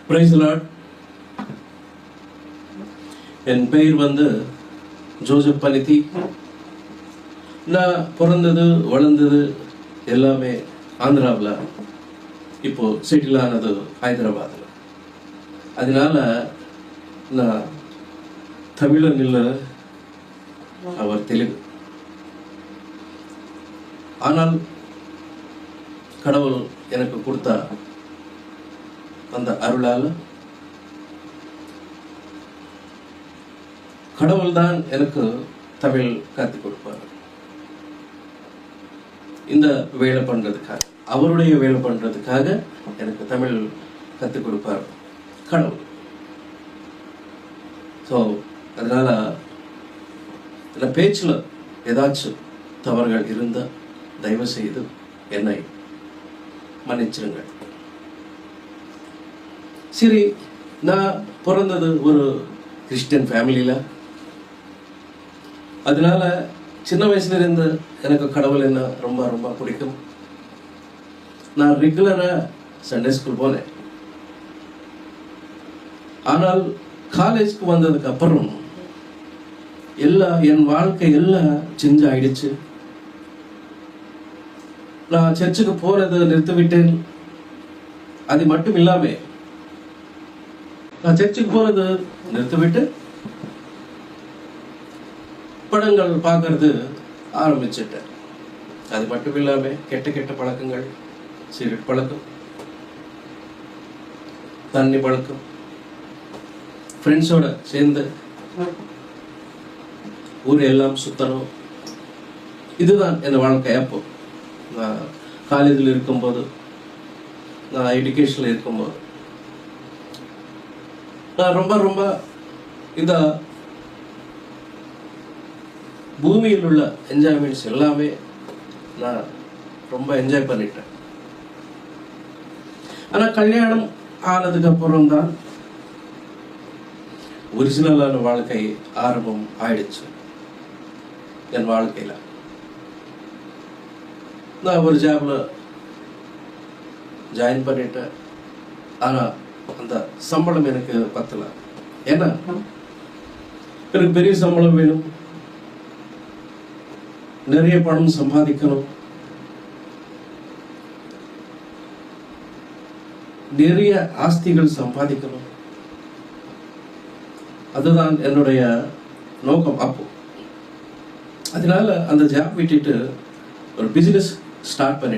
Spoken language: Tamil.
Praise the Lord. என் பெயர் ஜோசப் பனிதி. நான் பிறந்தது வளர்ந்தது எல்லாமே ஆந்திராவில், இப்போ செட்டில் ஆனது ஹைதராபாத்தில். அதனால நான் தமிழன் இல்லை, அவர் தெலுங்கு. ஆனால் கடவுள் எனக்கு கொடுத்த அந்த அருளால் கடவுள் தான் எனக்கு தமிழ் கற்றுக் கொடுப்பார். இந்த வேலை பண்றதுக்காக, அவருடைய வேலை பண்றதுக்காக எனக்கு தமிழ் கற்றுக் கொடுப்பார் கடவுள். ஸோ அதனால இந்த பேச்சில் ஏதாச்சும் தவறுகள் இருந்தால் தயவு செய்து என்னை மன்னிச்சிருங்கள். சரி, நான் பிறந்தது ஒரு கிறிஸ்டியன் ஃபேமிலியில். அதனால சின்ன வயசுல இருந்து எனக்கு கடவுள் என்ன ரொம்ப ரொம்ப பிடிக்கும். நான் ரெகுலரா சண்டே ஸ்கூல் போனேன். ஆனால் காலேஜ்க்கு வந்ததுக்கு அப்புறம் என் வாழ்க்கை எல்லாம் சேஞ்ச் ஆயிடுச்சு. நான் சர்ச்சுக்கு போறதை நிறுத்திவிட்டேன். அது மட்டும் இல்லாம நான் சர்ச்சுக்கு போறது நிறுத்திவிட்டு படங்கள் பார்க்கறது ஆரம்பிச்சிட்டேன். அது மட்டும் இல்லாம கெட்ட பழக்கங்கள், சிகரெட் பழக்கம், தண்ணி பழக்கம், ஃப்ரெண்ட்ஸோட சேர்ந்து ஊர் எல்லாம் சுத்தணும். இதுதான் என் வாழ்க்கை. அப்போ நான் காலேஜில் இருக்கும்போது, நான் எஜுகேஷனில் இருக்கும்போது நான் ரொம்ப ரொம்ப இந்த பூமியில் உள்ள என்ஜாய்மெண்ட்ஸ் எல்லாமே நான் ரொம்ப என்ஜாய் பண்ணிட்டேன். ஆனால் கல்யாணம் ஆனதுக்கு அப்புறம் தான் ஒரிஜினலான வாழ்க்கை ஆரம்பம் ஆயிடுச்சு என் வாழ்க்கையில. நான் ஒரு ஜாப்ல ஜாயின் பண்ணிட்டேன். ஆனா அந்த சம்பளம் எனக்கு பத்தல. ஏன்னா எனக்கு பெரிய சம்பளம் வேணும், நிறைய பணம் சம்பாதிக்கணும், நிறைய ஆஸ்திகள் சம்பாதிக்கணும். அதுதான் என்னுடைய நோக்கம் அப்போ. அதனால அந்த ஜாப் விட்டுட்டு ஒரு பிசினஸ் ஸ்டார்ட் பண்ணி